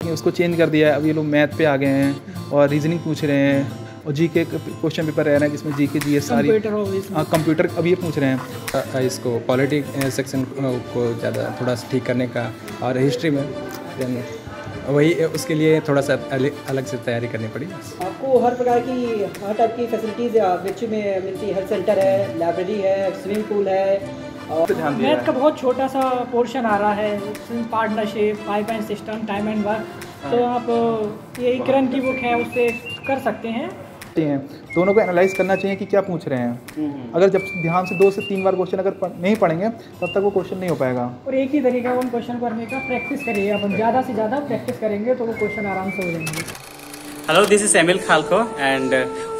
लेकिन उसको चेंज कर दिया है। अब ये लोग मैथ पे आ गए हैं और रीजनिंग पूछ रहे हैं और जीके क्वेश्चन पेपर रह रहा है जिसमें जीके जीएस सारी कंप्यूटर अब ये पूछ रहे हैं। इसको पॉलिटिक्स सेक्शन को ज़्यादा थोड़ा सा ठीक करने का और हिस्ट्री में वही उसके लिए थोड़ा सा अलग से तैयारी करनी पड़ी। आपको हर प्रकार की हर टाइप की फैसिलिटीज़ BHU में मिलती है। हेल्थ सेंटर है, लाइब्रेरी है, स्विमिंग पूल है। और मैथ का बहुत छोटा सा पोर्शन आ रहा है, partnership, 5 point system, time and work. तो आप ये किरण की बुक है उससे कर सकते हैं। दोनों को एनालाइज करना चाहिए कि क्या पूछ रहे हैं। अगर जब ध्यान से 2 से 3 बार क्वेश्चन अगर नहीं पढ़ेंगे तब तक वो क्वेश्चन नहीं हो पाएगा। और एक ही तरीका उन क्वेश्चन करने का प्रैक्टिस करिए। अपन ज़्यादा से ज़्यादा प्रैक्टिस करेंगे तो वो क्वेश्चन आराम से हो जाएंगे। Hello, this is Emil Khalko, and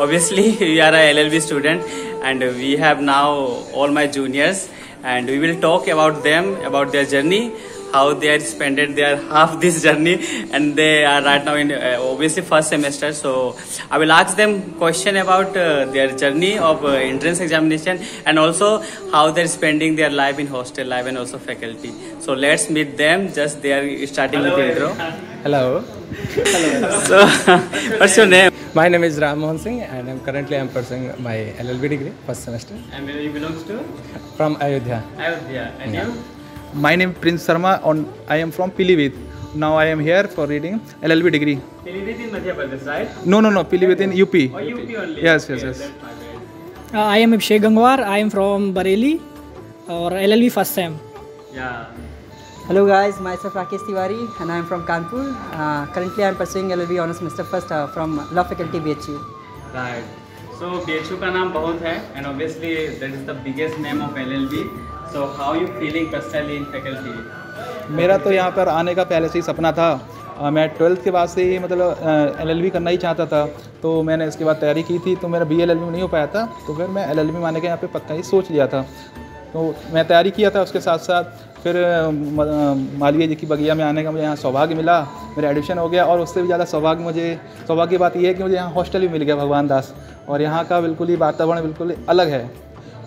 obviously we are a LLB student, and we have now all my juniors, and we will talk about them, about their journey, how they had spent their half this journey, and they are right now in obviously first semester. So I will ask them question about their journey of entrance examination, and also how they're spending their life in hostel life and also faculty. So let's meet them. Just they are starting with the intro. Hello. So what's your name? My name is Ram Mohan Singh, and currently I'm pursuing my LLB degree first semester. And where you belongs to? From Ayodhya. Ayodhya. And you? My name is Prince Sharma and I am from Pilibhit. Now I am here for reading LLB degree. Pilibhit in Madhya Pradesh, right? No, Pilibhit in UP. Or UP only? Yes. That's my bad. I am Abhishek Gangwar. I am from Bareilly और LLB first sem. Yeah. Hello guys, myself Rakesh Tiwari and I am from Kanpur. Currently I am pursuing LLB Honours Semester First from Law Faculty BHU. Right. So BHU का नाम बहुत है, and obviously that is the biggest name of LLB. So how you feeling personally in faculty? मेरा तो यहाँ पर आने का पहले से ही सपना था। मैं 12th के बाद से ही मतलब LLB करना ही चाहता था, तो मैंने इसके बाद तैयारी की थी। तो मेरा BLLB में नहीं हो पाया था, तो फिर मैं LLB में आने का यहाँ पे पक्का ही सोच लिया था। तो मैं तैयारी किया था, उसके साथ साथ फिर मालवीय जी की बगिया में आने का मुझे यहाँ सौभाग्य मिला, मेरा एडमिशन हो गया। और उससे भी ज़्यादा सौभाग्य की बात यह है कि मुझे यहाँ हॉस्टल भी मिल गया भगवान दास, और यहाँ का बिल्कुल ही वातावरण बिल्कुल अलग है।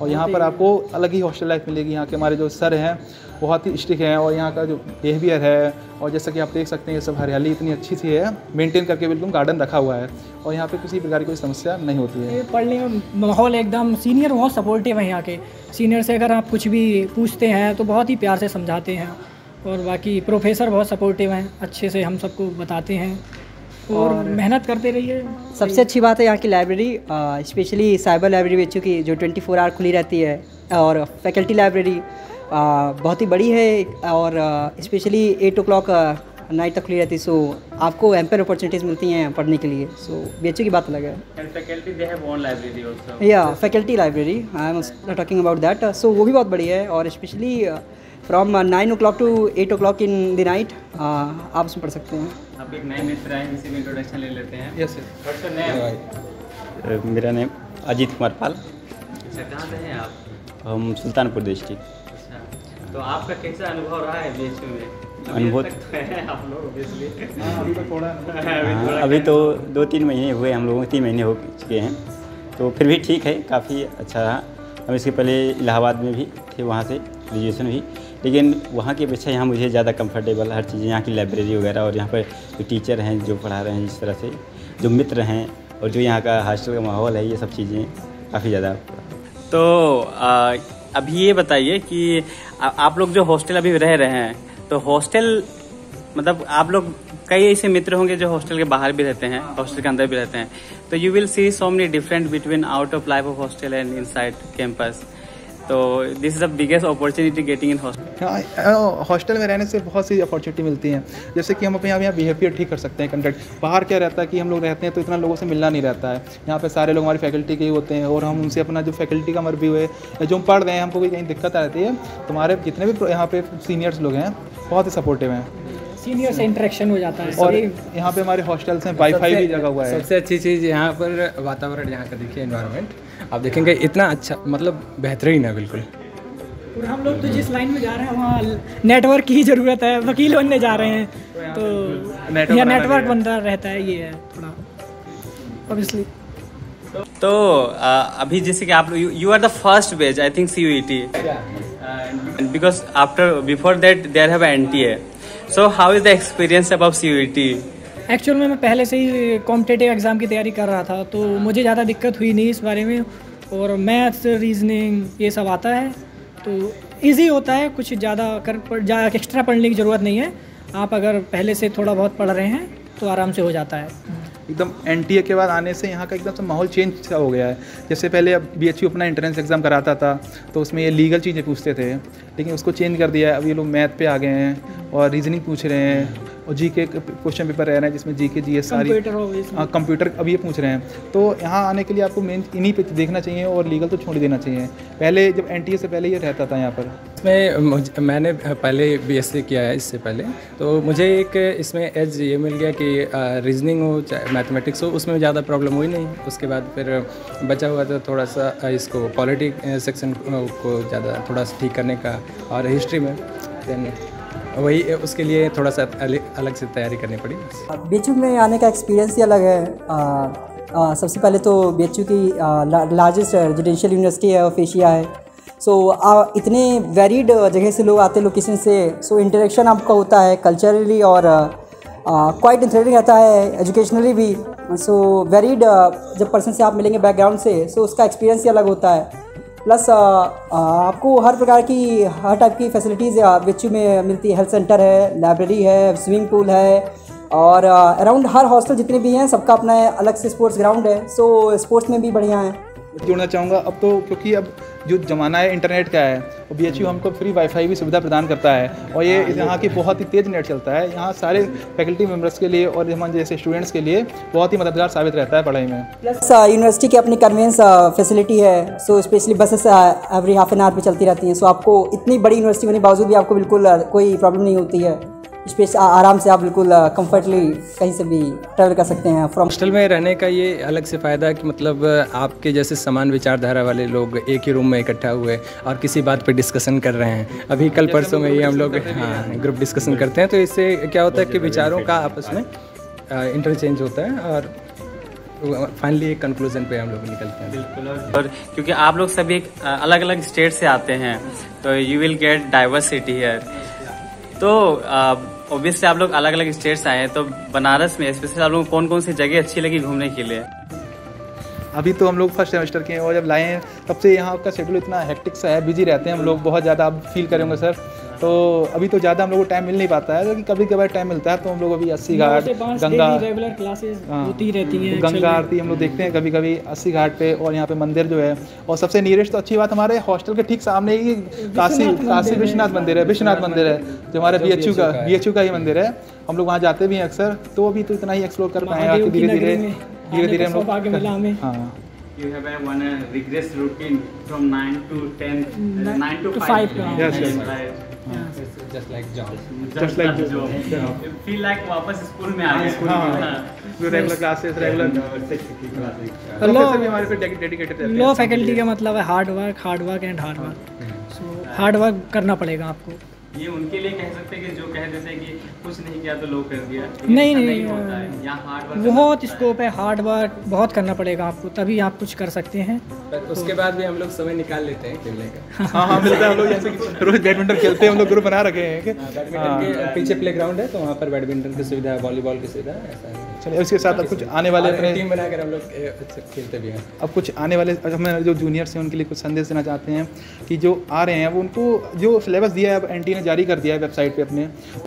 और यहाँ पर आपको अलग ही हॉस्टल लाइफ मिलेगी। यहाँ के हमारे जो सर हैं बहुत ही स्ट्रिक्ट हैं, और यहाँ का जो बिहेवियर है, और जैसा कि आप देख सकते हैं ये सब हरियाली इतनी अच्छी सी है, मेंटेन करके बिल्कुल गार्डन रखा हुआ है, और यहाँ पे किसी प्रकार की कोई समस्या नहीं होती है। पढ़ने में माहौल एकदम, सीनियर बहुत सपोर्टिव है। यहाँ के सीनियर से अगर आप कुछ भी पूछते हैं तो बहुत ही प्यार से समझाते हैं, और बाकी प्रोफेसर बहुत सपोर्टिव हैं, अच्छे से हम सबको बताते हैं, और मेहनत करते रहिए। सबसे अच्छी बात है यहाँ की library, specially cyber library BHU की जो 24 आवर खुली रहती है, और फैकल्टी लाइब्रेरी बहुत ही बड़ी है, और स्पेशली 8 o'clock नाइट तक खुली रहती है। सो आपको एम्पेयर अपॉर्चुनिटीज़ मिलती हैं पढ़ने के लिए। सो BHU की बात अलग है। And faculty they have own library also. Yeah, faculty library. I am talking about that. So वो भी बहुत बड़ी है, और specially from 9 o'clock to 8 o'clock in the night आप उसमें पढ़ सकते हैं। आप एक नए मित्र आए, किसी में इंट्रोडक्शन ले लेते हैं। Yes sir. What's your name? मेरा नाम अजीत कुमार पाल। अच्छा, कहाँ से हैं आप? हम सुल्तानपुर डिस्ट्रिक्ट। अच्छा, तो आपका कैसा अनुभव रहा है BHU में? अनुभव आप लोग obviously। अभी तो 2-3 महीने हुए हम लोगों को, 3 महीने हो चुके हैं, तो फिर भी ठीक है, काफ़ी अच्छा रहा। हम इसके पहले इलाहाबाद में भी थे, वहाँ से ग्रेजुएशन भी, लेकिन वहाँ की अपेक्षा यहाँ मुझे ज़्यादा कंफर्टेबल हर चीज़, यहाँ की लाइब्रेरी वगैरह, और यहाँ पर जो टीचर हैं जो पढ़ा रहे हैं जिस तरह से, जो मित्र हैं, और जो यहाँ का हॉस्टल का माहौल है, ये सब चीज़ें काफ़ी ज़्यादा। तो अभी ये बताइए कि आप लोग जो हॉस्टल अभी रह रहे हैं, तो हॉस्टल मतलब आप लोग कई ऐसे मित्र होंगे जो हॉस्टल के बाहर भी रहते हैं, हॉस्टल के अंदर भी रहते हैं, तो you will see so many different between out of life of hostel and inside campus. तो this is the biggest opportunity getting in hostel. हाँ, हॉस्टल में रहने से बहुत सी अपॉर्चुनिटी मिलती हैं, जैसे कि हम अपने यहाँ बिहेवियर ठीक कर सकते हैं, कंडक्ट। बाहर क्या रहता है कि हम लोग रहते हैं तो इतना लोगों से मिलना नहीं रहता है। यहाँ पे सारे लोग हमारी फैकल्टी के ही होते हैं, और हम उनसे अपना जो फैकल्टी का रिव्यू है, जो हम पढ़ रहे हैं, हमको कोई कहीं दिक्कत आती है तो हमारे जितने भी यहाँ पे सीनियर्स लोग हैं बहुत ही सपोर्टिव हैं, सीनियर से इंटरेक्शन हो जाता है। और यहाँ पे हमारे हॉस्टल्स हैं, वाईफाई भी लगा हुआ है। सबसे अच्छी चीज़ यहाँ पर वातावरण, यहाँ का देखिए एनवायरनमेंट, आप देखेंगे इतना अच्छा, मतलब बेहतरीन है बिल्कुल। और हम लोग तो जिस लाइन में जा रहे हैं वहाँ नेटवर्क की ज़रूरत है, वकील बनने जा रहे हैं, तो यहाँ नेटवर्क बनता रहता है, ये है थोड़ा ऑब्वियसली। तो अभी जैसे कि आप you are the first batch I think CUET, because after before that there have NTA। So how is the experience about CUET? Actual में मैं पहले से ही कॉम्पिटेटिव एग्ज़ाम की तैयारी कर रहा था, तो मुझे ज़्यादा दिक्कत हुई नहीं इस बारे में। और मैथ्स, रीजनिंग ये सब आता है, तो इजी होता है। कुछ ज़्यादा एक्स्ट्रा पढ़ने की ज़रूरत नहीं है। आप अगर पहले से थोड़ा बहुत पढ़ रहे हैं तो आराम से हो जाता है। एकदम NTA के बाद आने से यहाँ का एकदम से माहौल चेंज सा हो गया है। जैसे पहले अब BHU अपना एंट्रेंस एग्ज़ाम कराता था तो उसमें ये लीगल चीज़ें पूछते थे, लेकिन उसको चेंज कर दिया है। अब ये लोग मैथ पे आ गए हैं और रीजनिंग पूछ रहे हैं और GK क्वेश्चन पेपर रह रहे हैं जिसमें GK GS सारी कंप्यूटर अब ये पूछ रहे हैं। तो यहाँ आने के लिए आपको मेन इन्हीं पे देखना चाहिए और लीगल तो छोड़ देना चाहिए। पहले जब NTA से पहले ये रहता था यहाँ पर। मैंने पहले BSc किया है इससे पहले, तो मुझे एक इसमें एज ये मिल गया कि रीजनिंग हो चाहे मैथमेटिक्स हो उसमें ज़्यादा प्रॉब्लम हुई नहीं। उसके बाद फिर बचा हुआ था थोड़ा सा इसको पॉलिटिक सेक्शन को ज़्यादा थोड़ा ठीक करने का, और हिस्ट्री में देन वही उसके लिए थोड़ा सा अलग से तैयारी करनी पड़ी। BHU में आने का एक्सपीरियंस ही अलग है। सबसे पहले तो BHU की लार्जेस्ट रेजिडेंशियल यूनिवर्सिटी है ऑफ एशिया है। सो इतने वेरीड जगह से लोग आते हैं, लोकेशन से। सो इंटरेक्शन आपका होता है कल्चरली और क्वाइट इंटरेस्टिंग रहता है, एजुकेशनली भी। सो वेरीड जब पर्सन से आप मिलेंगे बैकग्राउंड से, सो उसका एक्सपीरियंस ही अलग होता है। प्लस आपको हर प्रकार की हर टाइप की फैसिलिटीज़ BHU में मिलती है। हेल्थ सेंटर है, लाइब्रेरी है, स्विमिंग पूल है, और अराउंड हर हॉस्टल जितने भी हैं सबका अपना अलग से स्पोर्ट्स ग्राउंड है। सो स्पोर्ट्स में भी बढ़िया है। जोड़ना चाहूँगा अब तो, क्योंकि अब जो ज़माना है इंटरनेट का है, और BHU हमको फ्री वाईफाई भी सुविधा प्रदान करता है, और ये यहाँ की बहुत ही तेज़ नेट चलता है। यहाँ सारे फैकल्टी मेंबर्स के लिए और हम जैसे स्टूडेंट्स के लिए बहुत ही मददगार साबित रहता है पढ़ाई में। प्लस यूनिवर्सिटी की अपनी कन्वेंस फैसिलिटी है। So specially buses every half an hour पे चलती रहती हैं। सो आपको इतनी बड़ी यूनिवर्सिटी होने के बावजूद भी आपको बिल्कुल कोई प्रॉब्लम नहीं होती है। आराम से आप बिल्कुल कंफर्टली कहीं से भी ट्रैवल कर सकते हैं। हॉस्टल में रहने का ये अलग से फ़ायदा है कि मतलब आपके जैसे समान विचारधारा वाले लोग एक ही रूम में इकट्ठा हुए और किसी बात पे डिस्कशन कर रहे हैं। अभी कल परसों में ही हम लोग ग्रुप डिस्कशन करते हैं, तो इससे क्या होता है कि विचारों का आपस में इंटरचेंज होता है और फाइनली एक कंक्लूजन पे हम लोग निकलते हैं। बिल्कुल। और क्योंकि आप लोग सभी एक अलग अलग स्टेट से आते हैं, तो you will get diversity here. तो ऑब्वियसली आप लोग अलग अलग स्टेट से आए हैं, तो बनारस में स्पेशली आप लोगों को कौन कौन सी जगह अच्छी लगी घूमने के लिए? अभी तो हम लोग फर्स्ट सेमेस्टर के हैं और जब लाए हैं तब से यहाँ का शेड्यूल इतना हेक्टिक सा है, बिजी रहते हैं हम लोग बहुत ज़्यादा। आप फील करेंगे सर, तो अभी तो ज़्यादा हम लोग को टाइम मिल नहीं पाता है, लेकिन कभी कभार टाइम मिलता है तो हम लोग अभी 80 घाट गंगा रेगुलर क्लासेस होती रहती हैं। गंगा आरती हम लोग देखते हैं कभी कभी 80 घाट पे, और यहाँ पे मंदिर जो है, और सबसे नियरेस्ट तो अच्छी बात हमारे हॉस्टल के ठीक सामने ही काशी विश्वनाथ मंदिर है। विश्वनाथ मंदिर है जो हमारे BHU का ही मंदिर है। हम लोग वहाँ जाते भी हैं अक्सर, तो अभी तो इतना ही एक्सप्लोर कर पाए हैं। धीरे धीरे हम लोग हाँ। You have one rigorous routine from 9 to 10, 9 to 5. Yes, yes. Right. Just like job. Just like job. You feel like वापस स्कूल में आ गए। हाँ, रेगुलर क्लासेस, रेगुलर लॉ भी हमारे पे डेडिकेटेड रहते हैं। लॉ फैकल्टी का मतलब है hard work and hard work. So hard work करना पड़ेगा आपको। ये उनके लिए कह सकते हैं कि जो कह देते हैं कि कुछ नहीं किया तो लो कर दिया, नहीं होता है। यहाँ हार्ड वर्क बहुत स्कोप है, हार्ड वर्क बहुत करना पड़ेगा आपको, तभी आप कुछ कर सकते हैं। उसके बाद भी हम लोग समय निकाल लेते हैं खेलने का। हाँ मिलता है। हम लोग जैसे कि रोज बैडमिंटन खेलते हैं, हम लोग ग्रुप बना रखे हैं। बैडमिंटन के पीछे प्लेग्राउंड है, तो वहाँ पर बैडमिंटन की सुविधा है, वॉलीबॉल की सुविधा है, ऐसा है। चलिए उसके साथ अब कुछ आने वाले अपने टीम बनाकर हम लोग खेलते भी हैं। अब कुछ आने वाले हमें जो जूनियर्स हैं उनके लिए कुछ संदेश देना चाहते हैं कि जो आ रहे हैं वो उनको जो सिलेबस दिया है अब NTA ने जारी कर दिया है वेबसाइट पे अपने।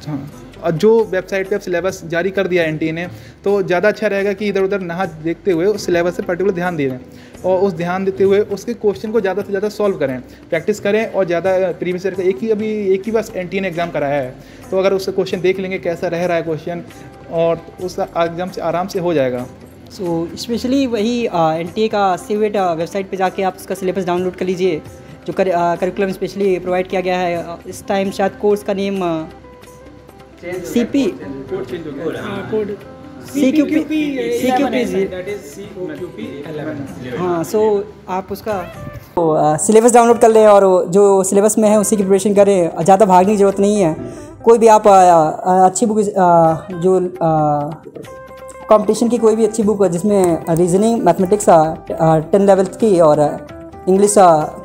हाँ, और जो वेबसाइट पे अब सिलेबस जारी कर दिया है NTA ने, तो ज़्यादा अच्छा रहेगा कि इधर उधर ना देखते हुए उस सिलेबस से पर्टिकुलर ध्यान दे दें, और उस ध्यान देते हुए उसके क्वेश्चन को ज़्यादा से ज़्यादा सॉल्व करें, प्रैक्टिस करें। और ज़्यादा प्रीवियस ईयर का एक ही बस NTA ने एग्ज़ाम कराया है, तो अगर उससे क्वेश्चन देख लेंगे कैसा रह रहा है क्वेश्चन, और उस एग्ज़ाम से आराम से हो जाएगा। सो स्पेशली वही NTA का CUET वेबसाइट पे जाके आप उसका सिलेबस डाउनलोड कर लीजिए, जो करिकुलम स्पेशली प्रोवाइड किया गया है। इस टाइम शायद कोर्स का नेम CQP हाँ। सो आप उसका सिलेबस डाउनलोड कर लें और जो सिलेबस में है उसी की प्रिपरेशन करें। ज़्यादा भागने की ज़रूरत नहीं है। कोई भी आप अच्छी बुक जो कंपटीशन की कोई भी अच्छी बुक जिसमें रीजनिंग मैथमेटिक्स 10 लेवल की और इंग्लिश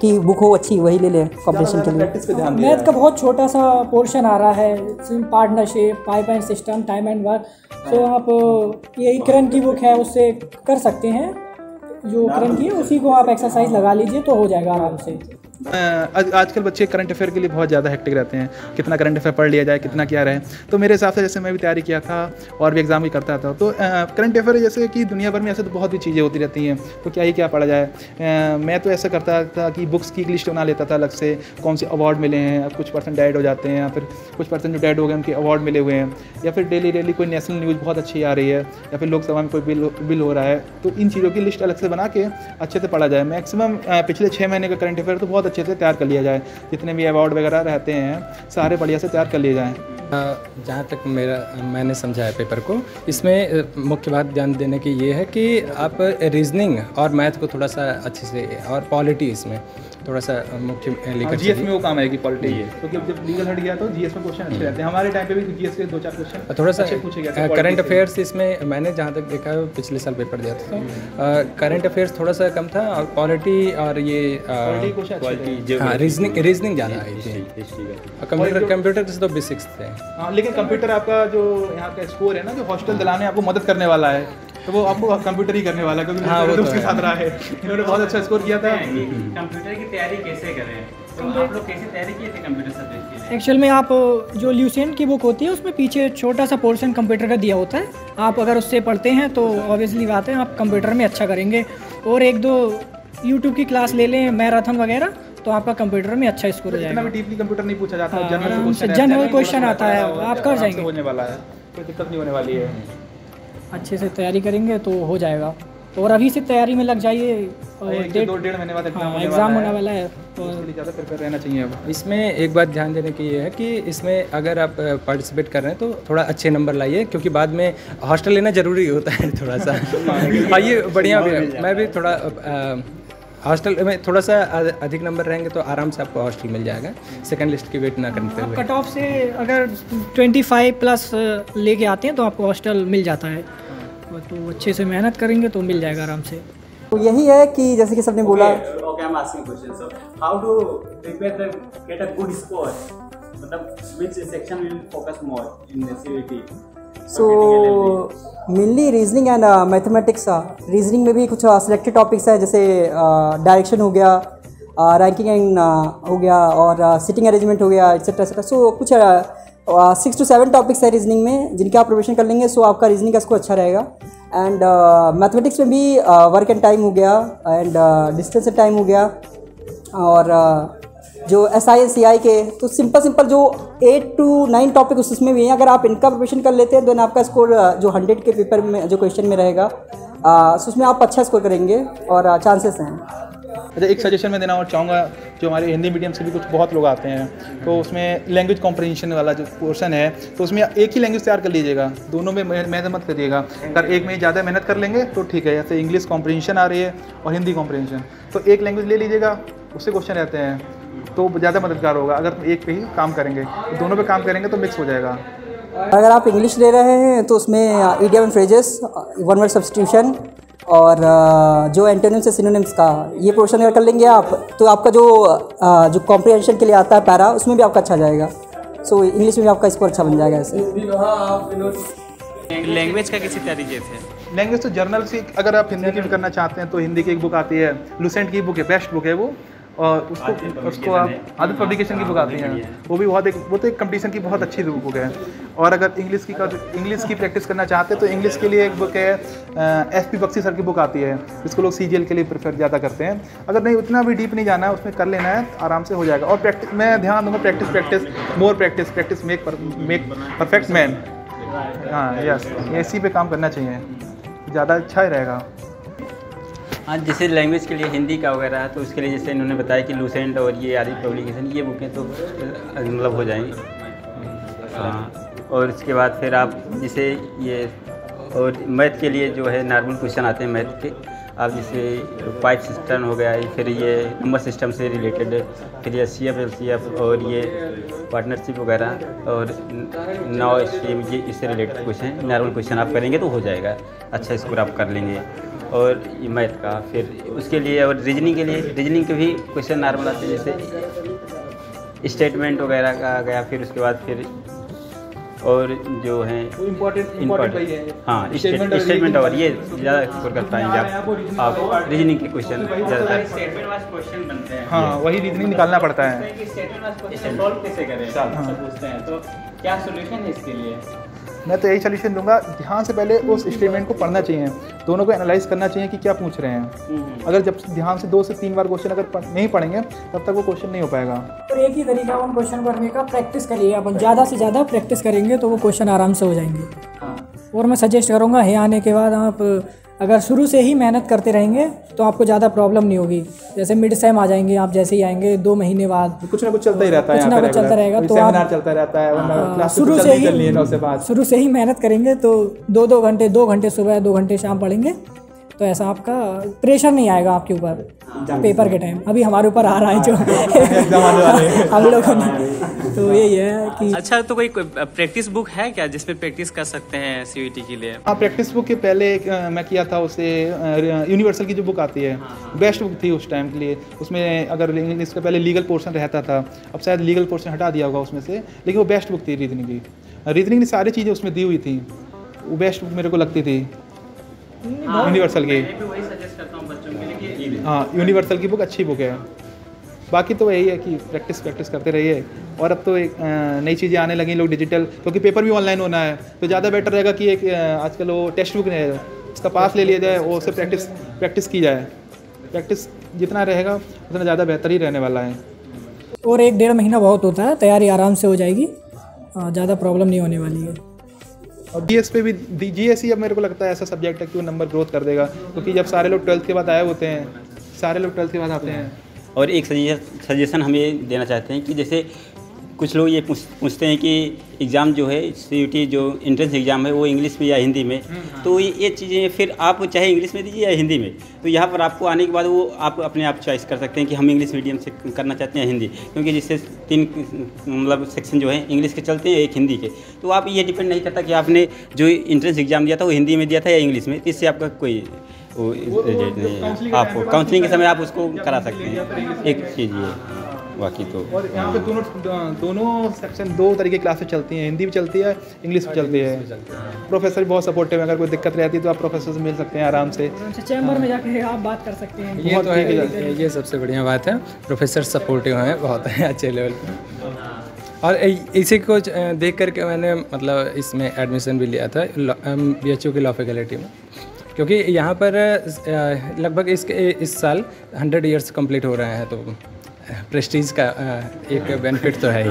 की बुक हो अच्छी वही ले लें कॉम्पिटिशन के लिए। प्रैक्टिस पे ध्यान दिया मैथ का बहुत छोटा सा पोर्शन आ रहा है, partnership, pipe and system, time and work. तो आप ये करण की बुक है उससे कर सकते हैं, जो करण की है उसी को आप एक्सरसाइज लगा लीजिए तो हो जाएगा आराम से। आजकल बच्चे करंट अफेयर के लिए बहुत ज़्यादा हेक्टिक रहते हैं, कितना करंट अफेयर पढ़ लिया जाए, कितना क्या रहे। तो मेरे हिसाब से जैसे मैं भी तैयारी किया था और भी एग्ज़ाम भी करता था, तो करंट अफेयर जैसे कि दुनिया भर में ऐसे तो बहुत भी चीज़ें होती रहती हैं, तो क्या ही क्या पढ़ा जाए। मैं तो ऐसा करता था कि बुक्स की लिस्ट बना लेता था अलग से, कौन से अवार्ड मिले हैं, अब कुछ पर्सन डेड हो जाते हैं, या फिर कुछ पर्सन जो डेड हो गए उनके अवार्ड मिले हुए हैं, या फिर डेली कोई नेशनल न्यूज़ बहुत अच्छी आ रही है, या फिर लोकसभा में कोई बिल हो रहा है, तो इन चीज़ों की लिस्ट अलग से बना के अच्छे से पढ़ा जाए। मैक्सिमम पिछले 6 महीने का करंट अफेयर तो बहुत अच्छे से तैयार कर लिया जाए, जितने भी अवार्ड वगैरह रहते हैं सारे बढ़िया से तैयार कर लिए जाएँ। जहाँ तक मैंने समझा है पेपर को, इसमें मुख्य बात ध्यान देने की ये है कि आप रीजनिंग और मैथ को थोड़ा सा अच्छे से, और पॉलिटी इसमें थोड़ा सा मुख्य लेकर जीएस में वो काम आएगी पॉलिटी, क्योंकि जब लीगल हट गया तो जीएस में क्वेश्चन अच्छे रहते हैं। हमारे टाइम पे भी जीएस के 2-4 क्वेश्चन थोड़ा सा पूछे गए थे। करंट अफेयर्स इसमें मैंने जहाँ तक देखा है पिछले साल पेपर दिया था, तो करंट अफेयर्स थोड़ा सा कम था, और पॉलिटी और ये रीजनिंग ज़्यादा आई थी। कंप्यूटर से तो बेसिक्स थे। हाँ, लेकिन कंप्यूटर आपका जो यहाँ का स्कोर है ना, जो हॉस्टल दिलाने आपको मदद करने वाला है, तो वो आपको कंप्यूटर ही करने वाला है, क्योंकि हाँ, वो तो उसके साथ रहा है। इन्होंने बहुत अच्छा स्कोर किया था। कंप्यूटर की तैयारी कैसे करें, तो आप लोग कैसे तैयारी किए थे कंप्यूटर सब्जेक्ट के लिए? एक्चुअल में आप जो ल्यूसेंट की बुक होती है उसमें पीछे छोटा सा पोर्शन कंप्यूटर का दिया होता है, आप अगर उससे पढ़ते हैं तो ऑब्वियसली बात है आप कंप्यूटर में अच्छा करेंगे। और 1-2 यूट्यूब की क्लास ले लें, मैराथन वगैरह, तो आपका कंप्यूटर में अच्छा स्कोर हो इतना जाएगा। भी डीपली कंप्यूटर नहीं पूछा जाता, जनरल क्वेश्चन आता है, आप कर जाएंगे, होने वाला है, कोई दिक्कत नहीं होने वाली है। अच्छे से तैयारी करेंगे तो हो जाएगा। और अभी से तैयारी में लग जाइए, और 1-2-1.5 महीने बाद एग्ज़ाम होने वाला है, तो उसके लिए ज़्यादा प्रिपेयर रहना चाहिए। अब इसमें एक बात ध्यान देने की ये है कि इसमें अगर आप पार्टिसिपेट कर रहे हैं तो थोड़ा अच्छे नंबर लाइए, क्योंकि बाद में हॉस्टल लेना ज़रूरी होता है थोड़ा सा। हाँ, ये बढ़िया भी है। मैं भी थोड़ा हॉस्टल में थोड़ा सा अधिक नंबर रहेंगे तो आराम से आपको हॉस्टल मिल जाएगा, सेकंड लिस्ट की वेट ना करते हुए। कट ऑफ से अगर 25+ लेके आते हैं तो आपको हॉस्टल मिल जाता है, तो अच्छे से मेहनत करेंगे तो मिल जाएगा आराम से। तो यही है कि जैसे कि सबने बोला, Okay, I'm asking questions. So, how to prepare to get a good score? मतलब which section will focus more in the CVT? So mainly reasoning and mathematics. Reasoning में भी कुछ सिलेक्टेड टॉपिक्स है, जैसे डायरेक्शन हो गया, रैंकिंग एंड हो गया, और सिटिंग अरेंजमेंट हो गया, एक्सेट्रा एक्सेट्रा। सो कुछ 6 to 7 टॉपिक्स है रीजनिंग में, जिनके आप प्रिपरेशन कर लेंगे सो आपका रीजनिंग का स्कोर अच्छा रहेगा। एंड मैथमेटिक्स में भी वर्क एंड टाइम हो गया, एंड डिस्टेंस एंड टाइम हो गया, और जो SI and CI के, तो सिंपल जो 8 to 9 टॉपिक उसमें भी हैं। अगर आप इनका प्रिपरेशन कर लेते हैं तो आपका स्कोर जो 100 के पेपर में जो क्वेश्चन में रहेगा, सो उसमें आप अच्छा स्कोर करेंगे और चांसेस हैं। अच्छा, एक सजेशन मैं देना और चाहूँगा, जो हमारे हिंदी मीडियम से भी कुछ बहुत लोग आते हैं, तो उसमें लैंग्वेज कॉम्प्रिहेंशन वाला जो पोर्शन है, तो उसमें एक ही लैंग्वेज तैयार कर लीजिएगा, दोनों में मेहनत मत करिएगा। अगर एक में ज़्यादा मेहनत कर लेंगे तो ठीक है, जैसे इंग्लिश कॉम्प्रिहेंशन आ रही है और हिंदी कॉम्प्रिहेंशन, तो एक लैंग्वेज ले लीजिएगा, उससे क्वेश्चन रहते हैं, तो ज़्यादा मददगार होगा। अगर एक पे ही काम करेंगे, तो दोनों पे काम करेंगे तो मिक्स हो जाएगा। अगर आप इंग्लिश ले रहे हैं तो उसमें idiom and phrases, one word substitution, और जो एंटोनिम्स से सिनोनिम्स का ये पोर्शन अगर कर लेंगे आप, तो आपका जो कॉम्प्रिहेंशन के लिए आता है पैरा, उसमें भी आपका अच्छा जाएगा। सो इंग्लिश में भी आपका स्कोर अच्छा बन जाएगा ऐसे। लैंग्वेज का कैसी तैयारी किए थे? लैंग्वेज तो जर्नल से, अगर आप हिंदी की भी करना चाहते हैं तो हिंदी की एक बुक आती है, लूसेंट की बुक है, बेस्ट बुक है वो, और उसको आप आदित्य पब्लिकेशन की बुक आती हैं, वो भी वो तो एक कंपटीशन की बहुत अच्छी बुक है। और अगर इंग्लिश की प्रैक्टिस करना चाहते हैं तो इंग्लिश के लिए एक बुक है, SP बख्शी सर की बुक आती है, जिसको लोग CGL के लिए प्रेफर ज़्यादा करते हैं। अगर नहीं, उतना भी डीप नहीं जाना है, उसमें कर लेना है, आराम से हो जाएगा। और प्रैक्टिस मैं ध्यान दूँगा, प्रैक्टिस मेक परफेक्ट मैन। हाँ, यस, इसी पे काम करना चाहिए, ज़्यादा अच्छा ही रहेगा। हाँ, जैसे लैंग्वेज के लिए हिंदी का वगैरह है, तो उसके लिए जैसे इन्होंने बताया कि लूसेंट और ये आदित्य पब्लिकेशन, ये बुकें तो मतलब हो जाएंगी। हाँ, और इसके बाद फिर आप जैसे ये, और मैथ के लिए जो है नॉर्मल क्वेश्चन आते हैं मैथ के, आप जैसे पाइप सिस्टम हो गया, फिर ये नंबर सिस्टम से रिलेटेड, फिर ये CF LCF और ये पार्टनरशिप वगैरह, और नौ स्ट्रीम, ये इससे रिलेटेड क्वेश्चन, नॉर्मल क्वेश्चन आप करेंगे तो हो जाएगा, अच्छा स्कोर आप कर लेंगे। और ये मैथ का, फिर उसके लिए और रीजनिंग के लिए रीजनिंग के भी क्वेश्चन नॉर्मल आते हैं, जैसे स्टेटमेंट वगैरह का आ गया, फिर उसके बाद फिर और जो है इम्पोर्टेंट हाँ स्टेटमेंट और ये ज़्यादा एक्सप्लोर कर पाएंगे आप रीजनिंग के क्वेश्चन ज़्यादातर स्टेटमेंट वाइज क्वेश्चन बनते हैं। हाँ वही रीजनिंग निकालना पड़ता है। स्टेटमेंट वाइज क्वेश्चन सॉल्व कैसे करें सब पूछते हैं, तो क्या सॉल्यूशन है इसके लिए? मैं तो यही सोल्यूशन दूंगा, ध्यान से पहले उस स्टेटमेंट को पढ़ना चाहिए, दोनों को एनालाइज करना चाहिए कि क्या पूछ रहे हैं। अगर जब ध्यान से 2 से 3 बार क्वेश्चन अगर नहीं पढ़ेंगे तब तक वो क्वेश्चन नहीं हो पाएगा। और एक ही तरीका उन क्वेश्चन पढ़ने का, प्रैक्टिस करिए। अपन ज़्यादा से ज़्यादा प्रैक्टिस करेंगे तो वो क्वेश्चन आराम से हो जाएंगे। और मैं सजेस्ट करूँगा है आने के बाद आप अगर शुरू से ही मेहनत करते रहेंगे तो आपको ज़्यादा प्रॉब्लम नहीं होगी। जैसे मिड सेम आ जाएंगे आप, जैसे ही आएंगे 2 महीने बाद कुछ ना कुछ चलता ही रहता है, कुछ ना कुछ चलता रहेगा, तो आप चलता रहता है। शुरू से ही मेहनत करेंगे तो 2 घंटे सुबह 2 घंटे शाम पढ़ेंगे तो ऐसा आपका प्रेशर नहीं आएगा आपके ऊपर पेपर के टाइम। अभी हमारे ऊपर आ रहा है जो हम लोगों ने, तो यही है कि अच्छा, तो कोई प्रैक्टिस बुक है क्या जिसमें प्रैक्टिस कर सकते हैं सीयूईटी के लिए? हाँ, प्रैक्टिस बुक के पहले मैं किया था उसे, यूनिवर्सल की जो बुक आती है बेस्ट बुक थी उस टाइम के लिए। उसमें अगर इंग्लिश का पहले लीगल पोर्शन रहता था, अब शायद लीगल पोर्शन हटा दिया होगा उसमें से, लेकिन वो बेस्ट बुक थी रीजनिंग की। रीजनिंग की सारी चीज़ें उसमें दी हुई थी, वो बेस्ट बुक मेरे को लगती थी यूनिवर्सल की। वही सजेस्ट करता हूँ बच्चों के लिए। हाँ, यूनिवर्सल की बुक अच्छी बुक है। बाकी तो यही है कि प्रैक्टिस करते रहिए। और अब तो एक नई चीज़ें आने लगी लोग डिजिटल, क्योंकि पेपर भी ऑनलाइन होना है, तो ज़्यादा बेटर रहेगा कि एक आजकल वो टेक्स्ट बुक है उसका पास ले लिया जाए और उससे प्रैक्टिस की जाए। प्रैक्टिस जितना रहेगा उतना ज़्यादा बेहतर ही रहने वाला है। और 1-1.5 महीना बहुत होता है, तैयारी आराम से हो जाएगी, ज़्यादा प्रॉब्लम नहीं होने वाली है। और जीएस पे भी, जीएस ही अब मेरे को लगता है ऐसा सब्जेक्ट है कि वो नंबर ग्रोथ कर देगा, क्योंकि जब सारे लोग 12th के बाद आए होते हैं, सारे लोग 12th के बाद आते हैं। और एक सजेशन हम ये देना चाहते हैं कि जैसे कुछ लोग ये पूछते हैं कि एग्ज़ाम जो है सीयूईटी जो एंट्रेंस एग्ज़ाम है वो इंग्लिश में या हिंदी में, तो ये चीज़ें फिर आप चाहे इंग्लिश में दीजिए या हिंदी में, तो यहाँ पर आपको आने के बाद वो आप अपने आप चॉइस कर सकते हैं कि हम इंग्लिश मीडियम से करना चाहते हैं हिंदी, क्योंकि जिससे 3 मतलब सेक्शन जो है इंग्लिश के चलते हैं, एक हिंदी के। तो आप ये डिपेंड नहीं करता कि आपने जो एंट्रेंस एग्ज़ाम दिया था वो हिंदी में दिया था या इंग्लिश में, इससे आपका कोई वो रिलेट नहीं है। आपको काउंसलिंग के समय आप उसको करा सकते हैं, एक चीज़ ये। बाकी तो और यहाँ पे दोनों सेक्शन 2 तरीके की क्लासेस चलती हैं, हिंदी भी चलती है, इंग्लिश भी चलती है। प्रोफेसर भी बहुत सपोर्टिव है, अगर कोई दिक्कत रहती है तो आप प्रोफेसर से मिल सकते हैं आराम से, चैम्बर में जाके आप बात कर सकते हैं। ये तो है, ये सबसे बढ़िया बात है, प्रोफेसर सपोर्टिव हैं बहुत अच्छे लेवल पर। और इसी को देख करके मैंने मतलब इसमें एडमिशन भी लिया था BHU की लॉ फैकल्टी में, क्योंकि यहाँ पर लगभग इस साल 100 ईयर्स कंप्लीट हो रहे हैं, तो प्रेस्टीज का एक बेनिफिट तो है ही।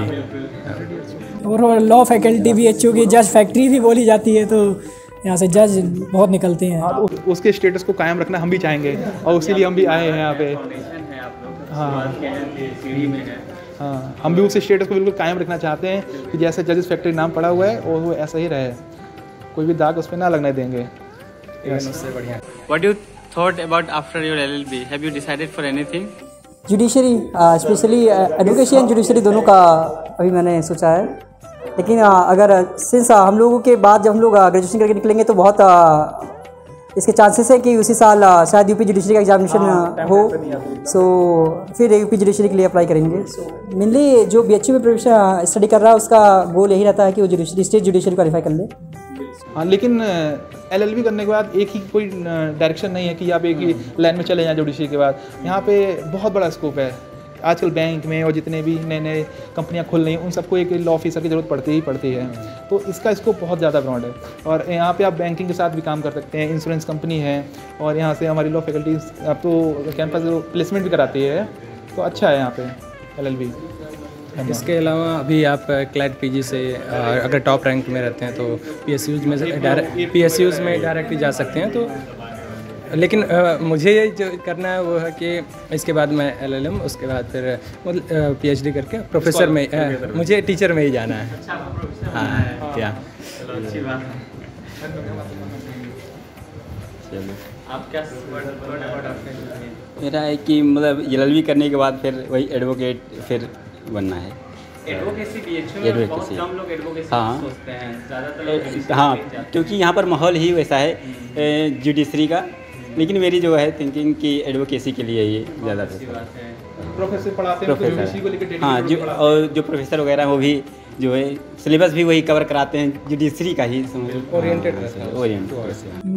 और लॉ फैकल्टी BHU की जज फैक्ट्री भी बोली जाती है, तो यहाँ से जज बहुत निकलते हैं। उसके स्टेटस को कायम रखना हम भी चाहेंगे और उसी लिए हम भी आए हैं यहाँ पे। हाँ, हम भी उस स्टेटस को बिल्कुल कायम रखना चाहते हैं कि जैसे जजेस फैक्ट्री नाम पड़ा हुआ है और वो ऐसा ही रहे, कोई भी दाग उस पर ना लगने देंगे। What do you thought about after your LLB? Have you decided for anything? Judiciary specially advocacy and judiciary दोनों का अभी मैंने सोचा है, लेकिन अगर सिंस हम लोगों के बाद जब हम लोग ग्रेजुएशन करके निकलेंगे तो बहुत इसके चांसेस है कि उसी साल शायद यूपी जुडिशरी का एग्जामिनेशन हो, सो फिर यूपी जुडिशरी के लिए अप्लाई करेंगे। मेनली जो BHU में प्रोफेशन स्टडी कर रहा है उसका गोल यही रहता है कि वो जुडिशरी स्टेट जुडिशरी क्वालिफाई कर ले। हाँ, लेकिन LLB करने के बाद एक ही कोई डायरेक्शन नहीं है कि आप एक ही लाइन में चले जाएं जुडिशरी के बाद। यहाँ पे बहुत बड़ा स्कोप है आजकल बैंक में, और जितने भी नए कंपनियाँ खुल रही हैं उन सबको एक लॉ ऑफिसर की ज़रूरत पड़ती है, तो इसका स्कोप बहुत ज़्यादा ब्रॉड है। और यहाँ पे आप बैंकिंग के साथ भी काम कर सकते हैं, इंश्योरेंस कंपनी है, और यहाँ से हमारी लॉ फैकल्टी आप तो कैंपस प्लेसमेंट भी कराती है, तो अच्छा है यहाँ पे LLB। इसके अलावा अभी आप क्लैट PG से अगर टॉप रैंक में रहते हैं तो PSUs में डायरेक्ट ही जा सकते हैं। तो लेकिन मुझे ये जो करना है वो है कि इसके बाद मैं LLM, उसके बाद फिर PhD करके प्रोफेसर में मुझे टीचर में ही जाना है। हाँ, क्या अच्छी बात है। आप क्या मेरा है कि मतलब LLB करने के बाद फिर वही एडवोकेट फिर बनना है। एडवोकेसी BHU में बहुत कम लोग एडवोकेसी सोचते हैं, ज़्यादातर लोग हाँ, क्योंकि यहाँ पर माहौल ही वैसा है जुडिशरी का लेकिन मेरी जो है थिंकिंग कि एडवोकेसी के लिए ये ज़्यादा प्रोफेसर पढ़ाते हैं यूडीसी को लेकर हाँ जो और जो प्रोफेसर वगैरह हैं वो भी जो है सिलेबस भी वही कवर कराते हैं, जुडिशरी का ही ओरिएंटेड।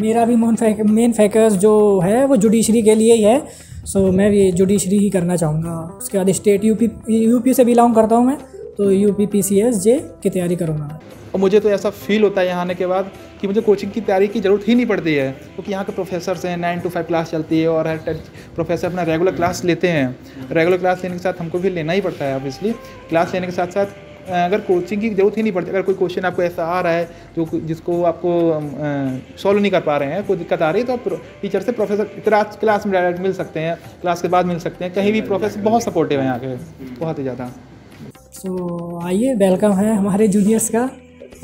मेरा भी मेन फोकस जो है वो जुडिशरी के लिए ही है। सो मैं भी जुडिशरी ही करना चाहूँगा। उसके बाद स्टेट यूपी से बिलोंग करता हूँ मैं, तो यूपी PCS जे की तैयारी करूँगा। और मुझे तो ऐसा फील होता है यहाँ आने के बाद कि मुझे कोचिंग की तैयारी की ज़रूरत ही नहीं पड़ती है, क्योंकि यहाँ के प्रोफेसर्स हैं, 9 to 5 क्लास चलती है और हर प्रोफेसर अपना रेगुलर क्लास लेते हैं। रेगुलर क्लास लेने के साथ हमको भी लेना ही पड़ता है ऑब्वियसली। क्लास लेने के साथ साथ अगर कोचिंग की ज़रूरत ही नहीं पड़ती, अगर कोई क्वेश्चन आपको ऐसा आ रहा है जिसको आपको सॉल्व नहीं कर पा रहे हैं, कोई दिक्कत आ रही है, तो आप टीचर से प्रोफेसर क्लास में डायरेक्ट मिल सकते हैं, क्लास के बाद मिल सकते हैं। कहीं भी प्रोफेसर बहुत सपोर्टिव है यहाँ के, बहुत ही ज़्यादा। सो आइए, वेलकम है हमारे जूनियर्स का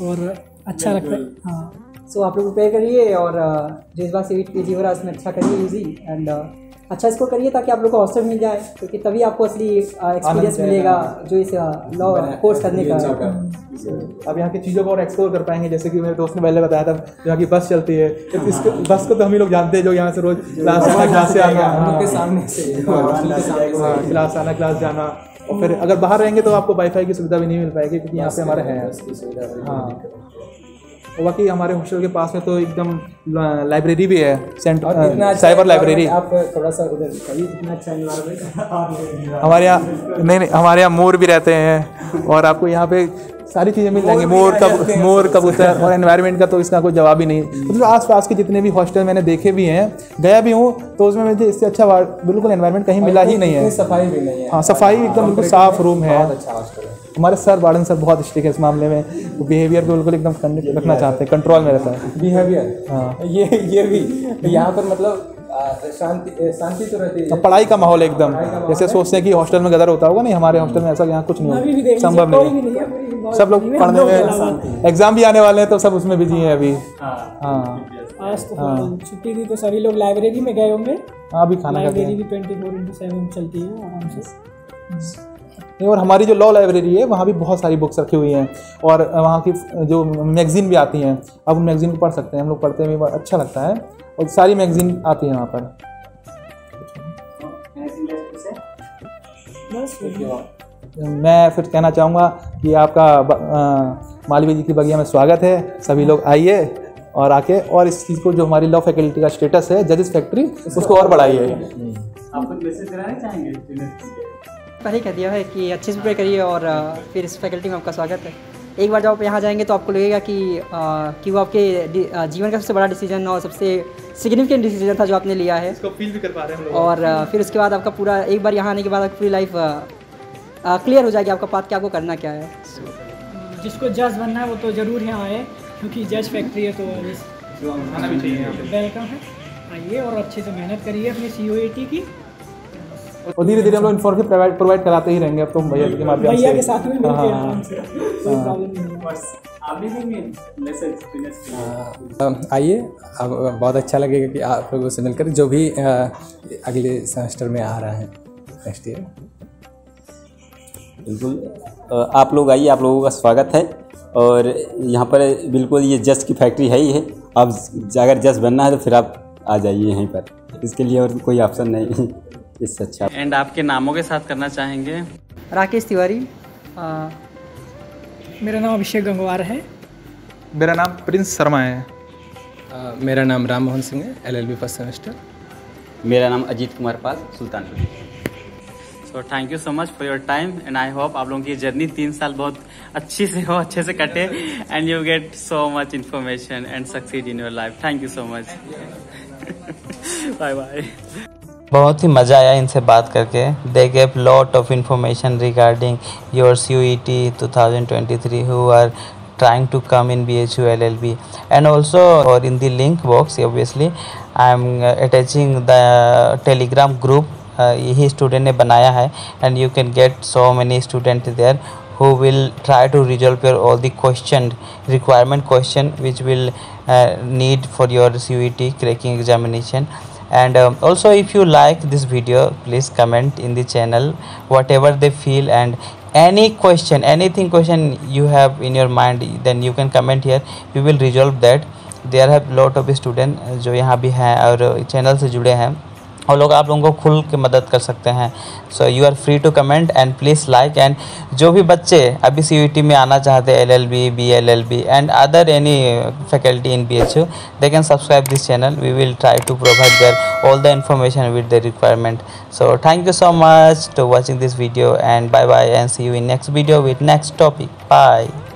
और अच्छा लगता है। हाँ, सो आप लोग प्रिपेयर करिए और जो इस बार CVT PG हो रहा है उसमें अच्छा करिए यूजी एंड अच्छा इसको करिए ताकि आप लोग को हॉस्टल मिल जाए, क्योंकि तभी आपको असली एक्सपीरियंस मिलेगा जो इस लॉ कोर्स करने का। अब यहाँ की चीज़ों को और एक्सप्लोर कर पाएंगे। जैसे कि मेरे दोस्त ने पहले बताया था, यहाँ की बस चलती है, इस बस को तो हम ही लोग जानते हैं जो यहाँ से रोज क्लास से आना, क्लास आना, क्लास जाना। और फिर अगर बाहर रहेंगे तो आपको वाईफाई की सुविधा भी नहीं मिल पाएगी, क्योंकि यहाँ पे हमारे है उसकी सुविधा। हाँ, और बाकी हमारे हॉस्टल के पास में तो एकदम लाइब्रेरी भी है, साइबर लाइब्रेरी। आप थोड़ा सा उधर दिखाइए, कितना अच्छा एनवायरनमेंट हमारे यहाँ। नहीं, हमारे यहाँ मोर भी रहते हैं और आपको यहाँ पे सारी चीज़ें मिल जाएंगी। मोर कबूतर और एनवायरनमेंट का तो इसका कोई जवाब ही नहीं। मतलब आसपास के जितने भी हॉस्टल मैंने देखे भी हैं, गया भी हूँ, तो उसमें मुझे इससे अच्छा बिल्कुल एनवायरनमेंट कहीं मिला ही नहीं है। सफाई भी नहीं है। हाँ, सफाई एकदम बिल्कुल साफ रूम है। अच्छा हॉस्टल है। हमारे सर वार्डन सर बहुत स्ट्रिक्ट है इस मामले में, तो बिहेवियर को बिल्कुल एकदम रखना चाहते हैं, कंट्रोल में रहता है बिहेवियर। हाँ, ये भी यहाँ पर मतलब शांति तो रहती है। पढ़ाई का माहौल एकदम, जैसे सोचते हैं कि हॉस्टल में गदर होता होगा, नहीं, हमारे हॉस्टल में ऐसा यहाँ कुछ नहीं होगा, संभव नहीं। सब लोग पढ़ने में, एग्जाम भी आने वाले हैं तो सब उसमें बिजी हैं अभी। हाँ, आज तो छुट्टी थी तो सभी लोग लाइब्रेरी में गए होंगे। हाँ, अभी खाना खाते हैं। लाइब्रेरी भी 24/7 चलती है आराम से। और हमारी जो लॉ लाइब्रेरी है वहाँ भी बहुत सारी बुक्स रखी हुई हैं, और वहाँ की जो मैगज़ीन भी आती हैं, आप उन मैगज़ीन को पढ़ सकते हैं। हम लोग पढ़ते हैं, भी अच्छा लगता है, और सारी मैगज़ीन आती हैं वहाँ पर। मैं फिर कहना चाहूँगा कि आपका मालवीय जी की बगिया में स्वागत है। सभी लोग आइए और आके और इस चीज़ को, जो हमारी लॉ फैकल्टी का स्टेटस है जजेस फैक्ट्री, उसको और बढ़ाइए। आप कुछ मैसेज कराना चाहेंगे? पहले कह दिया है कि अच्छे से प्रिपेयर करिए और फिर इस फैकल्टी में आपका स्वागत है। एक बार जब आप यहाँ जाएंगे तो आपको लगेगा कि वो आपके जीवन का सबसे बड़ा डिसीजन और सबसे सिग्निफिकेंट डिसीजन था जो आपने लिया है। इसको फील भी कर पा रहे हैं हम लोग। और फिर उसके बाद आपका पूरा, एक बार यहाँ आने के बाद आपकी पूरी लाइफ क्लियर हो जाएगी, आपका पाथ क्या, आपको करना क्या है। जिसको जज बनना है वो तो ज़रूर यहाँ आए, क्योंकि जज फैक्ट्री है तो आना भी चाहिए। वेलकम है, आइए और अच्छे से मेहनत करिए अपनी COAT की, और धीरे धीरे हम लोग इन्फॉर्मेशन प्रोवाइड कराते ही रहेंगे। अब तो भैया के माध्यम से, भैया के साथ में मिलके आराम से, कोई प्रॉब्लम नहीं है। आप भी देंगे मैसेज? आइए, अब बहुत अच्छा लगेगा कि आप लोगों से मिलकर, जो भी अगले सेमेस्टर में आ रहा है नेक्स्ट ईयर। बिल्कुल, आप लोग आइए, आप लोगों का स्वागत है। और यहाँ पर बिल्कुल ये जज की फैक्ट्री है ही है। आप अगर जज बनना है तो फिर आप आ जाइए यहीं पर, इसके लिए और कोई ऑप्शन नहीं इससे अच्छा। एंड आपके नामों के साथ करना चाहेंगे? राकेश तिवारी। मेरा नाम अभिषेक गंगवार है। मेरा नाम प्रिंस शर्मा है। मेरा नाम राम मोहन सिंह है, LLB फर्स्ट सेमेस्टर। मेरा नाम Ajit Kumar Pal, Sultanpur. So thank you so much for your time and I hope आप लोगों की जर्नी 3 साल बहुत अच्छी से हो, अच्छे से कटे and you get so much information and succeed in your life. Thank you so much. Bye bye. बहुत ही मज़ा आया इनसे बात करके। They gave lot of information regarding your CUET 2023 who are trying to come in BHU LLB, and also or in the link box obviously I am attaching the telegram group यही student ने बनाया है, and you can get so many students there who will try to resolve your all the requirement question which will need for your CUET cracking examination. And also if you like this video, please comment in the channel whatever they feel, and any question, anything question you have in your mind, then you can comment here. We will resolve that. There have lot of student जो यहाँ भी हैं और channel से जुड़े हैं, और लोग आप लोगों को खुल के मदद कर सकते हैं। So you are free to comment and please like. And जो भी बच्चे अभी CUET में आना चाहते हैं, LLB, BLLB and other any faculty in BHU, they can subscribe this channel. We will try to provide their all the information with the requirement. So thank you so much to watching this video, and bye bye, and see you in next video with next topic. Bye.